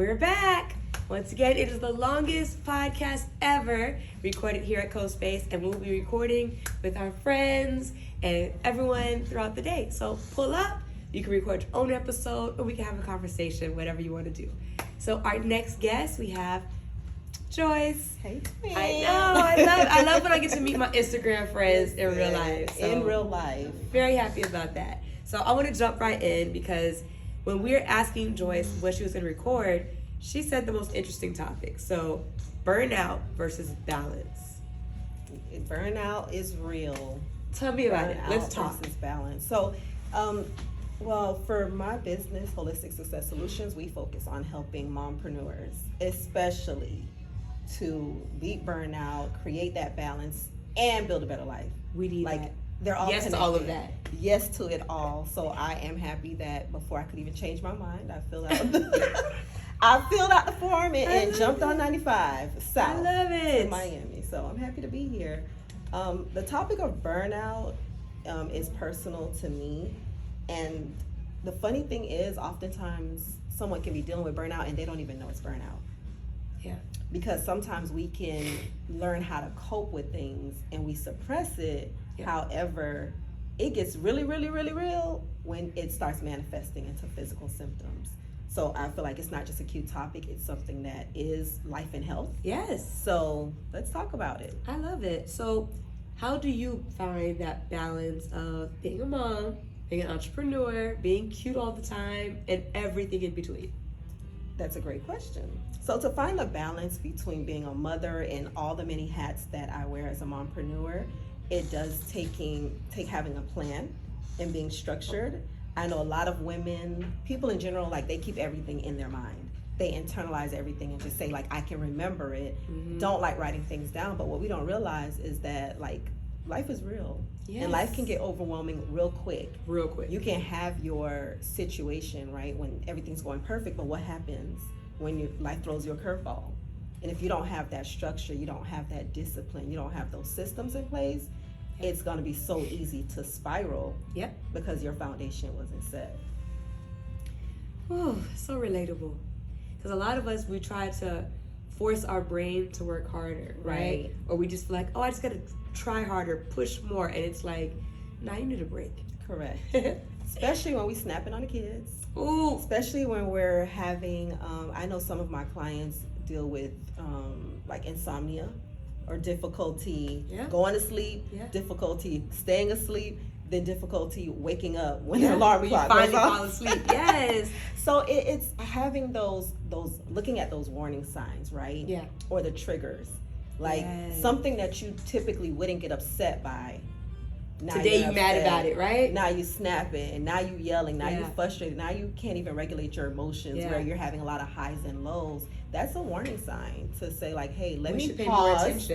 We're back. Once again, it is the longest podcast ever recorded here at CoSpace, and we'll be recording with our friends and everyone throughout the day. So pull up, you can record your own episode, or we can have a conversation, whatever you want to do. So our next guest, we have Joyce. Hey, Twin. I know, I love when I get to meet my Instagram friends in real life. So in real life. Very happy about that. So I want to jump right in because when we were asking Joyce what she was going to record, she said the most interesting topic. So burnout versus balance. Burnout is real. Tell me about it. Let's talk. Versus balance. So, well, for my business, Holistic Success Solutions, we focus on helping mompreneurs, especially to beat burnout, create that balance, and build a better life. We need that. They're all yes connected. to all of that. Yes to it all. So I am happy that before I could even change my mind, I filled out the form and jumped on 95 south. I love it. To Miami. So I'm happy to be here. The topic of burnout is personal to me. And the funny thing is, oftentimes someone can be dealing with burnout and they don't even know it's burnout. Yeah. Because sometimes we can learn how to cope with things and we suppress it. Yeah. However, it gets really, really, really real when it starts manifesting into physical symptoms. So I feel like it's not just a cute topic, it's something that is life and health. Yes. So let's talk about it. I love it. So how do you find that balance of being a mom, being an entrepreneur, being cute all the time, and everything in between? That's a great question. So to find a balance between being a mother and all the many hats that I wear as a mompreneur, it does take having a plan and being structured. I know a lot of women, people in general, like they keep everything in their mind. They internalize everything and just say like, I can remember it. Mm-hmm. Don't like writing things down. But what we don't realize is that like life is real. Yes. And life can get overwhelming real quick. Real quick. You can have your situation, right, when everything's going perfect, but what happens when life throws you a curveball? And if you don't have that structure, you don't have that discipline, you don't have those systems in place, it's going to be so easy to spiral. Yep. Because your foundation wasn't set. Oh, so relatable. Because a lot of us, we try to force our brain to work harder, right? Or we just feel like, oh, I just got to try harder, push more. And it's like, nah, you need a break. Correct. Especially when we snapping on the kids. Ooh. Especially when we're having, I know some of my clients deal with like insomnia or difficulty going to sleep, difficulty staying asleep, then difficulty waking up when the alarm clock finally fall asleep. Yes. So it's having those looking at those warning signs, right? Yeah. Or the triggers, like something that you typically wouldn't get upset by. Now today you mad about it, right? Now you snapping, and now you yelling, now you frustrated, now you can't even regulate your emotions where you're having a lot of highs and lows. That's a warning sign to say like, hey, let me pause,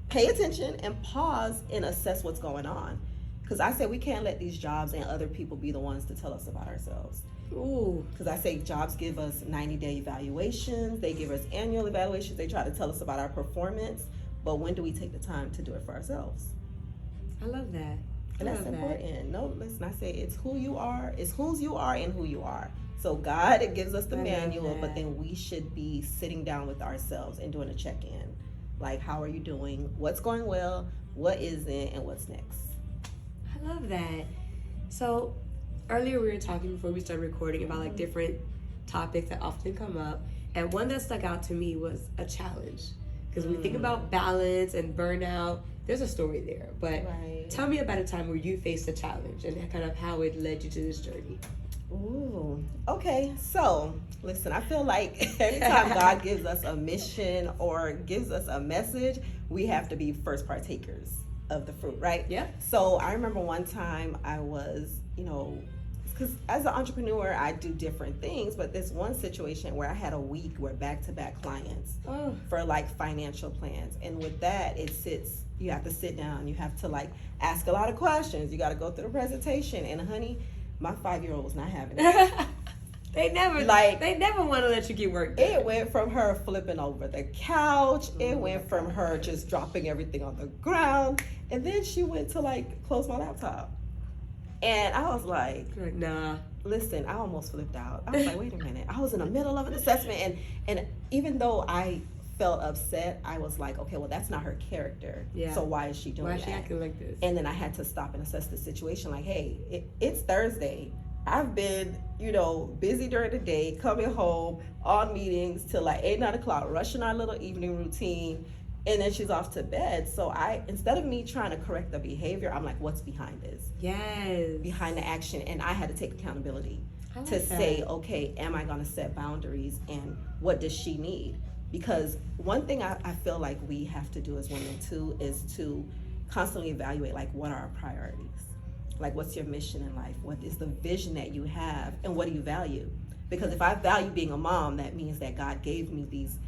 pay attention and pause and assess what's going on. Because I say we can't let these jobs and other people be the ones to tell us about ourselves. Ooh. Because I say jobs give us 90-day evaluations, they give us annual evaluations, they try to tell us about our performance, but when do we take the time to do it for ourselves? I love that. And that's important. No, listen, I say it's who you are, it's whose you are and who you are. So God, it gives us the manual, but then we should be sitting down with ourselves and doing a check-in. Like, how are you doing? What's going well? What isn't? And what's next? I love that. So earlier we were talking before we started recording about like different topics that often come up. And one that stuck out to me was a challenge. Because when we think about balance and burnout, there's a story there. But tell me about a time where you faced a challenge and kind of how it led you to this journey. Ooh, okay. So, listen, I feel like every time God gives us a mission or gives us a message, we have to be first partakers of the fruit, right? Yeah. So, I remember one time I was, because as an entrepreneur, I do different things, but this one situation where I had a week where back-to-back clients for like financial plans. And with that, you have to sit down, you have to like ask a lot of questions, you got to go through the presentation. And honey, my 5-year-old was not having it. They never want to let you get work done. It went from her flipping over the couch. It went from her just dropping everything on the ground. And then she went to like close my laptop. And I was like, nah. Listen, I almost flipped out. I was like, wait a minute. I was in the middle of an assessment, and even though I felt upset, I was like, okay, well, that's not her character. Yeah. So why is she doing that? Why is she acting like this? And then I had to stop and assess the situation. Like, hey, it's Thursday. I've been, busy during the day, coming home on meetings till like 8, 9 o'clock, rushing our little evening routine, and then she's off to bed. So instead of me trying to correct the behavior, I'm like, what's behind this? Yes. Behind the action. And I had to take accountability to say, okay, am I going to set boundaries, and what does she need? Because one thing I feel like we have to do as women too is to constantly evaluate, like, what are our priorities? Like, what's your mission in life? What is the vision that you have, and what do you value? Because if I value being a mom, that means that God gave me these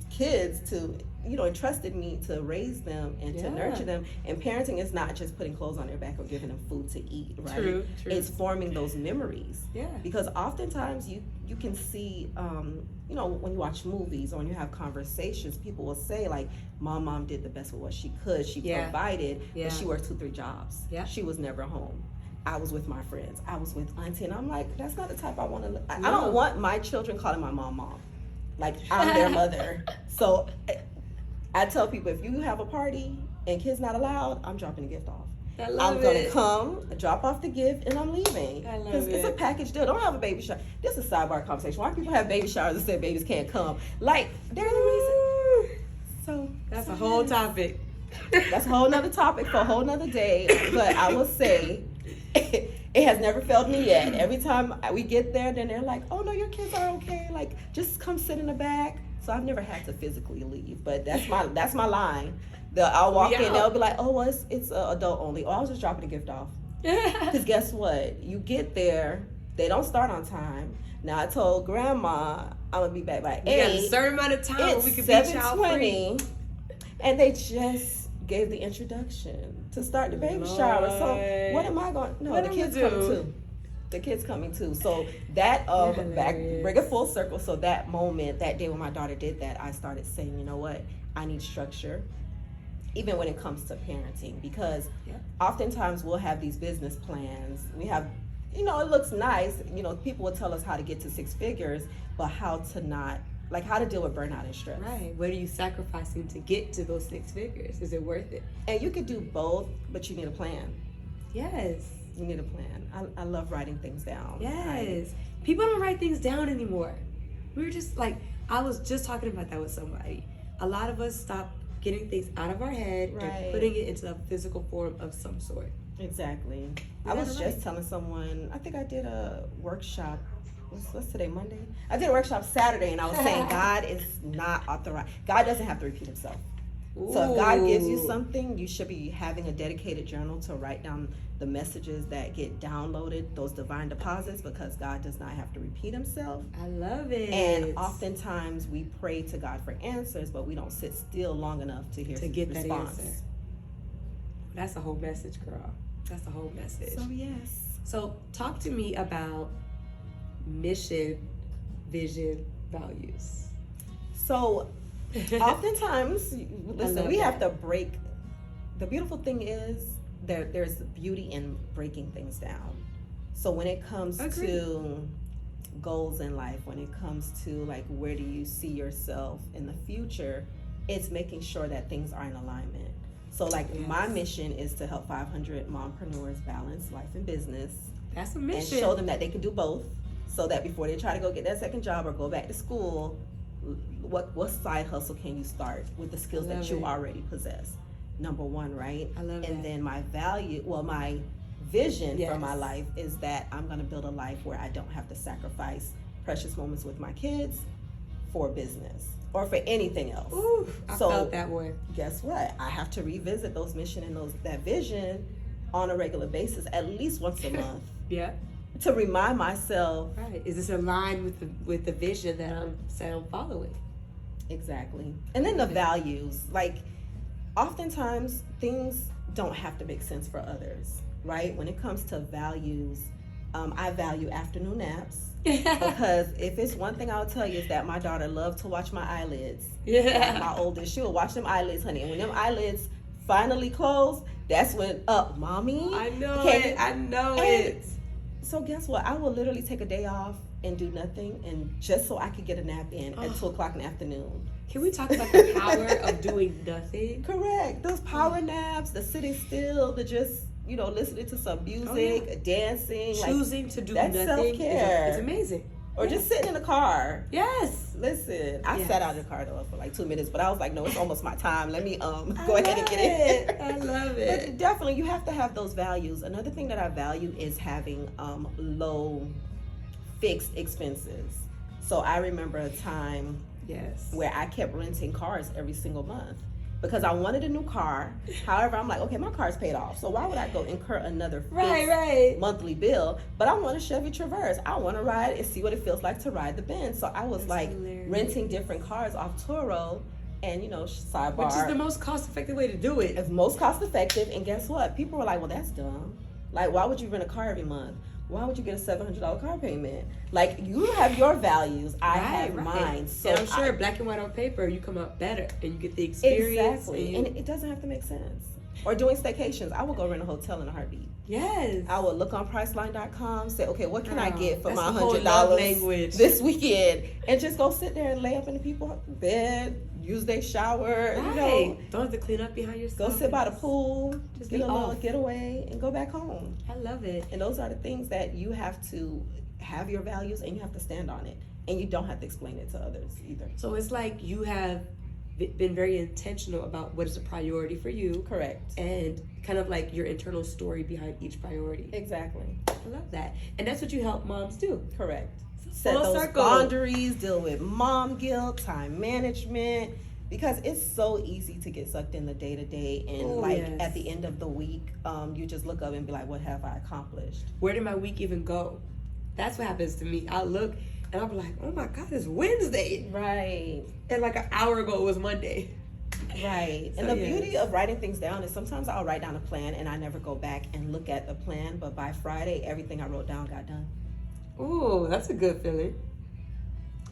kids to, entrusted me to raise them and to nurture them. And parenting is not just putting clothes on their back or giving them food to eat, right? True. It's forming those memories. Yeah. Because oftentimes you can see, when you watch movies or when you have conversations, people will say, like, mom did the best with what she could. She provided, but she worked 2-3 jobs. Yeah. She was never home. I was with my friends. I was with auntie. And I'm like, that's not the type I want to live. I don't want my children calling my mom. Like, I'm their mother. So I tell people, if you have a party and kids not allowed, I'm dropping the gift off. I'm going to come, drop off the gift, and I'm leaving. Because it's a package deal. Don't have a baby shower. This is a sidebar conversation. Why people have baby showers and say babies can't come? Like, there's a reason. So that's a whole topic. That's a whole nother topic for a whole nother day. But I will say, it has never failed me yet. Every time we get there, then they're like, oh, no, your kids are okay. Like, just come sit in the back. So I've never had to physically leave. But that's my line. I'll walk in, they'll be like, oh, well, it's adult only. Oh, I was just dropping a gift off. Because guess what? You get there, they don't start on time. Now, I told grandma I'm going to be back by 8. You got a certain amount of time where we could be child-free. And they just gave the introduction to start the baby shower. So what am I going to... No, the kids coming too. The kids coming too. So that, bring it full circle. So that moment, that day when my daughter did that, I started saying, you know what? I need structure. Even when it comes to parenting, because oftentimes we'll have these business plans. We have, it looks nice. People will tell us how to get to 6 figures, but how to deal with burnout and stress. Right. What are you sacrificing to get to those 6 figures? Is it worth it? And you could do both, but you need a plan. Yes. You need a plan. I love writing things down. Yes. People don't write things down anymore. We're just I was just talking about that with somebody. A lot of us stop getting things out of our head and putting it into a physical form of some sort. Exactly. I was just telling someone, I think I did a workshop. What's today, Monday? I did a workshop Saturday, and I was saying God is not authorized. God doesn't have to repeat himself. Ooh. So if God gives you something, you should be having a dedicated journal to write down the messages that get downloaded, those divine deposits, because God does not have to repeat himself. I love it. And oftentimes we pray to God for answers, but we don't sit still long enough to hear his response. That answer. That's a whole message, girl. That's a whole message. So yes. So talk to me about mission, vision, values. So oftentimes, listen, we have to break. The beautiful thing is there's beauty in breaking things down. So when it comes to goals in life, when it comes to where do you see yourself in the future, it's making sure that things are in alignment. So my mission is to help 500 mompreneurs balance life and business. That's a mission. And show them that they can do both, so that before they try to go get that second job or go back to school, what side hustle can you start with the skills that you already possess? Number one, right? I love and that. Then my vision for my life is that I'm going to build a life where I don't have to sacrifice precious moments with my kids for business or for anything else. Ooh, I felt that way. Guess what? I have to revisit those mission and that vision on a regular basis, at least once a month. Yeah. To remind myself. Right. Is this aligned with the vision that I'm following? Exactly. And then the values. Oftentimes things don't have to make sense for others, right? When it comes to values, I value afternoon naps. Because if it's one thing I'll tell you is that my daughter loved to watch my eyelids. Yeah. My oldest, she will watch them eyelids, honey. And when them eyelids finally close, that's when, mommy. I know it. So guess what? I will literally take a day off and do nothing, and just so I could get a nap in at 2:00 in the afternoon. Can we talk about the power of doing nothing? Correct. Those power naps, the sitting still, the just, listening to some music, dancing. Choosing to do that's nothing. Self-care. It's amazing. Or just sitting in the car. Yes. Listen, I sat out in the car though for like 2 minutes, but I was like, no, it's almost my time. Let me go ahead and get it. I love it. But definitely, you have to have those values. Another thing that I value is having low fixed expenses. So I remember a time where I kept renting cars every single month because I wanted a new car. However, I'm like, okay, my car's paid off, so why would I go incur another fixed monthly bill? But I want a Chevy Traverse. I want to ride and see what it feels like to ride the Benz. So I was hilarious. Renting different cars off Turo, and sidebar, which is the most cost-effective way to do it. It's most cost-effective, and guess what? People were like, well, that's dumb. Like, why would you rent a car every month? Why would you get a $700 car payment? Like, you have your values, I have mine. So and I'm sure black and white on paper, you come out better and you get the experience. Exactly. And it doesn't have to make sense. Or doing staycations. I will go rent a hotel in a heartbeat. Yes. I will look on Priceline.com, say, okay, what can I get for my $100 this weekend? And just go sit there and lay up in the people's bed, use their shower. Don't have to clean up behind yourself. Go sit by the pool, just get a little getaway, and go back home. I love it. And those are the things that you have to have your values, and you have to stand on it. And you don't have to explain it to others either. So it's like you have been very intentional about what is a priority for you. Correct. And kind of like your internal story behind each priority. Exactly. I love that. And that's what you help moms do. Correct. Set those boundaries, deal with mom guilt, time management, because it's so easy to get sucked in the day-to-day, and at the end of the week, you just look up and be like, what have I accomplished? Where did my week even go? That's what happens to me. I'll look and I'll be like, oh my God, it's Wednesday. Right. And like an hour ago, it was Monday. Right. So, and the beauty of writing things down is sometimes I'll write down a plan and I never go back and look at the plan, but by Friday, everything I wrote down got done. Ooh, that's a good feeling.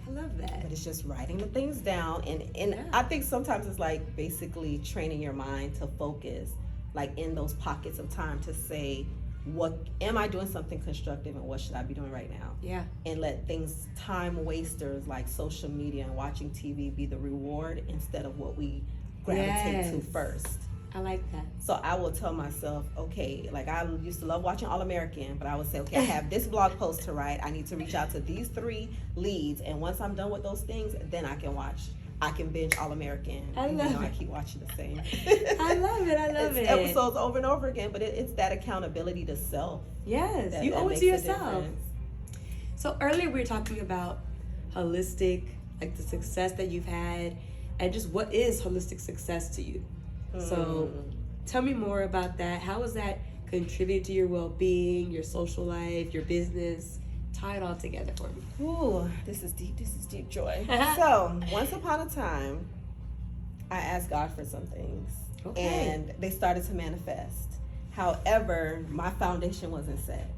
I love that. But it's just writing the things down, and I think sometimes it's like basically training your mind to focus, like in those pockets of time, to say, what am I doing something constructive, and what should I be doing right now? Yeah. And let things, time wasters like social media and watching TV, be the reward instead of what we gravitate to first. I like that. So I will tell myself, okay, like I used to love watching All American, but I would say, okay, I have this blog post to write. I need to reach out to these 3 leads, and once I'm done with those things, then I can binge All American. I keep watching the same. I love it. I love it. Episodes over and over again, but it's that accountability to self. Yes, you owe it to yourself. So earlier we were talking about holistic, like the success that you've had, and just what is holistic success to you. So tell me more about that. How has that contributed to your well-being, your social life, your business? Tie it all together for me. Ooh, this is deep joy. So once upon a time, I asked God for some things, and they started to manifest. However, my foundation wasn't set.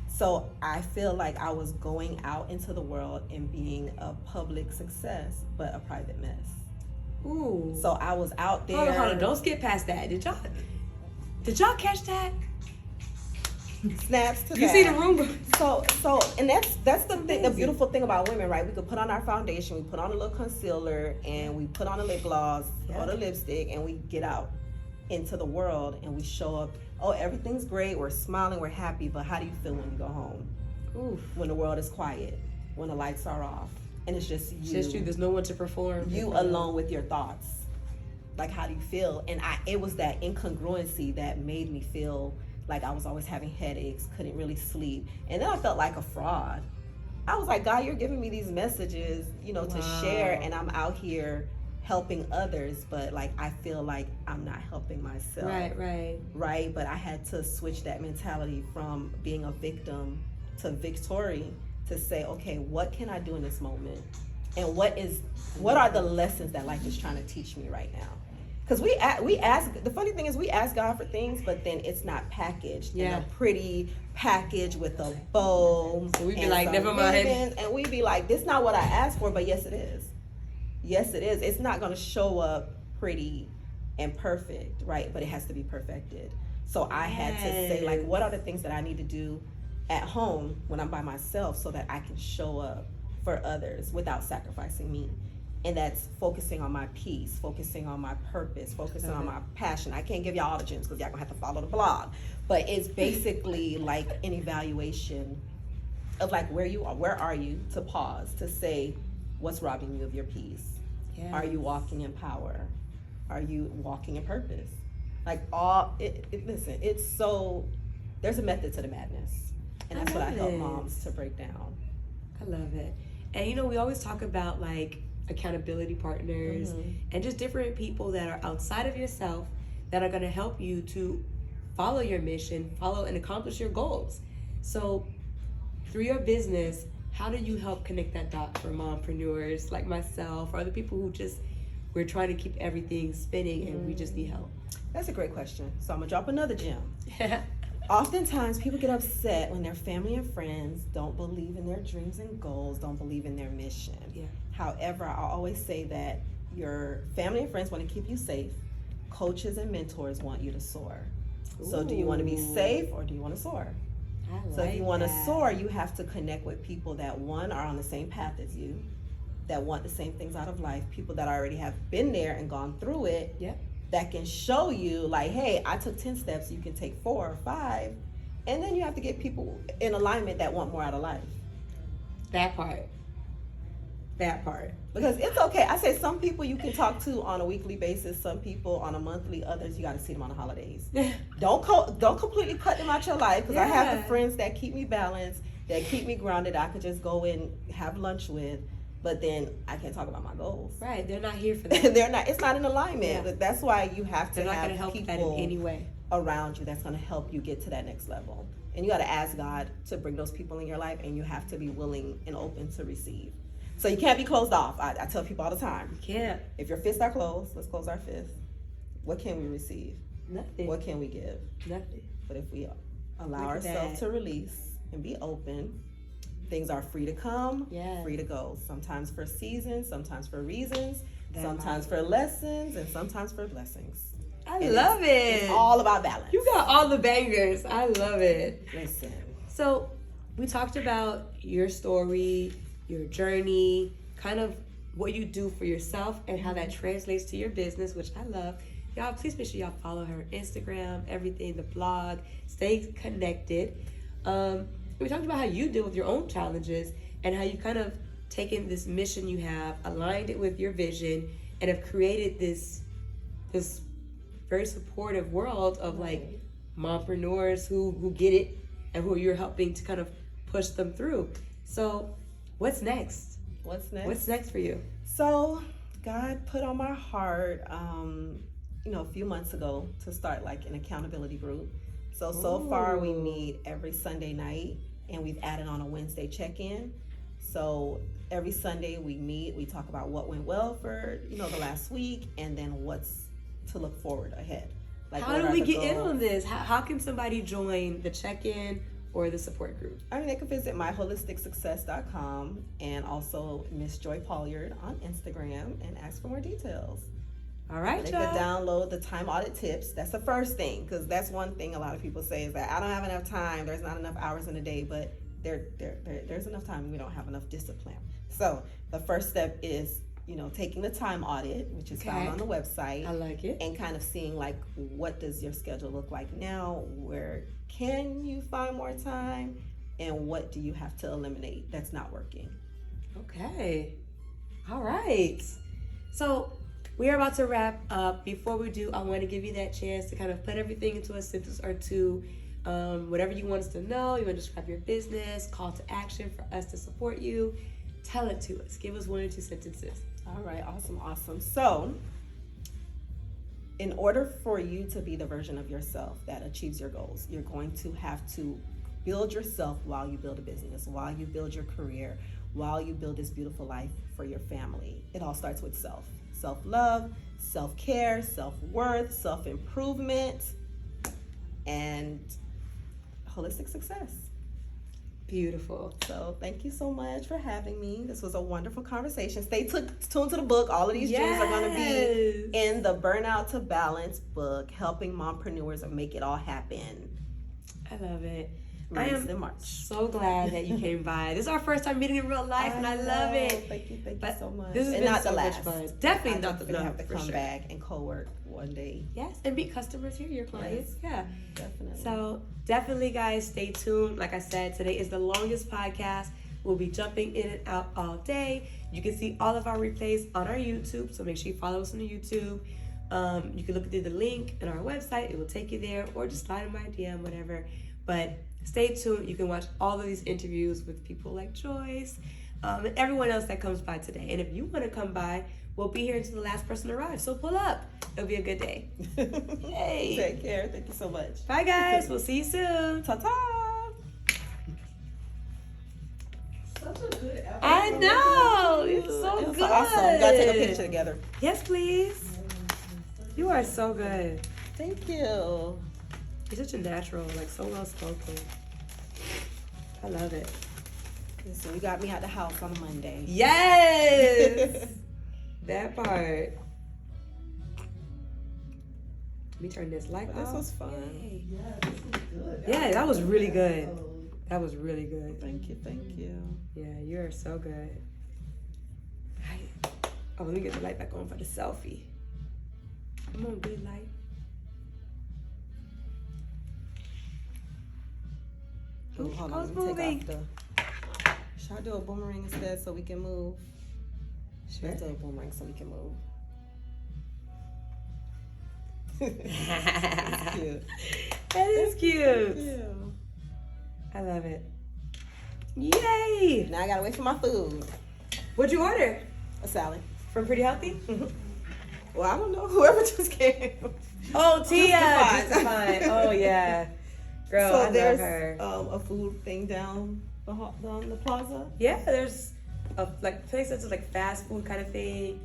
So I feel like I was going out into the world and being a public success, but a private mess. Ooh. So I was out there. Hold on, don't skip past that. Did y'all catch that? Snaps to that. You see the room? So, and that's the thing, the beautiful thing about women, right? We could put on our foundation, we put on a little concealer, and we put on a lip gloss or the lipstick, and we get out into the world and we show up. Oh, everything's great. We're smiling. We're happy. But how do you feel when you go home? Oof. When the world is quiet, when the lights are off, and it's just you. It's just you. There's no one to perform. You alone with your thoughts. Like, how do you feel? And it was that incongruency that made me feel like I was always having headaches, couldn't really sleep. And then I felt like a fraud. I was like, God, you're giving me these messages, to share, and I'm out here helping others, but like I feel like I'm not helping myself. Right. But I had to switch that mentality from being a victim to victory, to say, okay, what can I do in this moment? And what are the lessons that life is trying to teach me right now? Because we ask, the funny thing is we ask God for things, but then it's not packaged in a pretty package with a bow. So we'd be like, never mind. And we'd be like, this is not what I asked for, but yes it is. Yes it is. It's not going to show up pretty and perfect, right? But it has to be perfected. So I had to say, like, what are the things that I need to do at home when I'm by myself so that I can show up for others without sacrificing me. And that's focusing on my peace, focusing on my purpose, focusing on my passion. I can't give y'all all the gems because y'all gonna have to follow the blog. But it's basically like an evaluation of like where are you, to pause, to say, what's robbing you of your peace? Yes. Are you walking in power? Are you walking in purpose? Like listen, it's so, there's a method to the madness. And that's what I help moms to break down. I love it. And you know, we always talk about like accountability partners and just different people that are outside of yourself that are going to help you to follow your mission, follow and accomplish your goals. So through your business, how do you help connect that dot for mompreneurs like myself or other people who just, we're trying to keep everything spinning and we just need help? That's a great question. So I'm gonna drop another gem. Oftentimes people get upset when their family and friends don't believe in their dreams and goals, don't believe in their mission. Yeah. However, I always say that your family and friends want to keep you safe. Coaches and mentors want you to soar. Ooh. So do you want to be safe or do you want to soar? So if you want to soar, you have to connect with people that, one, are on the same path as you, that want the same things out of life, people that already have been there and gone through it, that can show you like, hey, I took 10 steps, you can take 4 or 5. And then you have to get people in alignment that want more out of life. That part. Because it's okay. I say some people you can talk to on a weekly basis, some people on a monthly, others you got to see them on the holidays. Don't completely cut them out your life, because I have the friends that keep me balanced, that keep me grounded. I could just go and have lunch with, but then I can't talk about my goals. Right, they're not here for that. They're not. It's not in alignment. Yeah. But that's why you have to have help people that in any way around you that's going to help you get to that next level. And you got to ask God to bring those people in your life, and you have to be willing and open to receive. So you can't be closed off. I tell people all the time. You can't. If your fists are closed, let's close our fists. What can we receive? Nothing. What can we give? Nothing. But if we allow ourselves to release and be open, things are free to come, free to go. Sometimes for seasons, sometimes for reasons, sometimes for lessons, and sometimes for blessings. I love it. It's all about balance. You got all the bangers. I love it. Listen. So we talked about your story, your journey, kind of what you do for yourself and how that translates to your business, which I love. Y'all, please make sure y'all follow her Instagram, everything, the blog, stay connected. We talked about how you deal with your own challenges and how you kind of taken this mission you have, aligned it with your vision, and have created this very supportive world of like mompreneurs who get it and who you're helping to kind of push them through. So what's next? What's next for you? So God put on my heart, a few months ago to start like an accountability group. So far we meet every Sunday night, and we've added on a Wednesday check-in. So every Sunday we meet, we talk about what went well for, the last week, and then what's to look forward ahead. Like, how do we get in on this? How can somebody join the check-in or the support group? They can visit myholisticsuccess.com and also Miss Joy Pollard on Instagram and ask for more details. All right, they could download the time audit tips. That's the first thing, because that's one thing a lot of people say is that I don't have enough time. There's not enough hours in a day, but there's enough time. We don't have enough discipline. So the first step is, taking the time audit, which is found on the website. I like it. And kind of seeing like, what does your schedule look like now? Where can you find more time? And what do you have to eliminate that's not working? Okay. All right. So we are about to wrap up. Before we do, I want to give you that chance to kind of put everything into a sentence or two. Whatever you want us to know, you want to describe your business, call to action for us to support you. Tell it to us. Give us 1 or 2 sentences. All right, awesome. So, in order for you to be the version of yourself that achieves your goals, you're going to have to build yourself while you build a business, while you build your career, while you build this beautiful life for your family. It all starts with self. Self-love, self-care, self-worth, self-improvement, and holistic success. Beautiful. So thank you so much for having me. This was a wonderful conversation. Stay tuned to the book. All of these gems are going to be in the Burnout to Balance book, helping mompreneurs make it all happen. I love it. I am in March. so glad that you came by. This is our first time meeting in real life, and I love it. Thank you But so much. This has and been not so the much last. fun. Definitely not the have to for come sure. back and co-work one day. Yes, and meet customers here, your clients. Yeah. Definitely. So definitely, guys, stay tuned. Like I said, today is the longest podcast. We'll be jumping in and out all day. You can see all of our replays on our YouTube, so make sure you follow us on the YouTube. You can look through the link in our website. It will take you there, or just slide in my DM, whatever. But stay tuned. You can watch all of these interviews with people like Joyce and everyone else that comes by today. And if you want to come by, we'll be here until the last person arrives. So pull up. It'll be a good day. Hey. Take care. Thank you so much. Bye, guys. We'll see you soon. Ta-ta. Such a good episode. I know. You're so It was good. awesome. We gotta take a picture together. Yes, please. You are so good. Thank you. You're such a natural, like so well spoken. I love it. So you got me out the house on a Monday. Yes! That part. Let me turn this light This off. was fun. Yay. Yeah, this was good. Yeah, that was really good. That was really good. Thank you. Yeah, you are so good. Oh, let me get the light back on for the selfie. Come on, good light. Oh, hold I was on, let me moving. take off the... Should I do a boomerang instead so we can move? Sure. Let's do a boomerang so we can move. That's Cute. That is cute. Yeah. I love it. Yay! Now I gotta wait for my food. What'd you order? A salad. From Pretty Healthy? Well, I don't know. Whoever just came. Oh, Tia! Just Just fine. Oh, yeah. Girl, So I love there's her. a food thing down the plaza. Yeah, there's a like place that's like fast food kind of thing.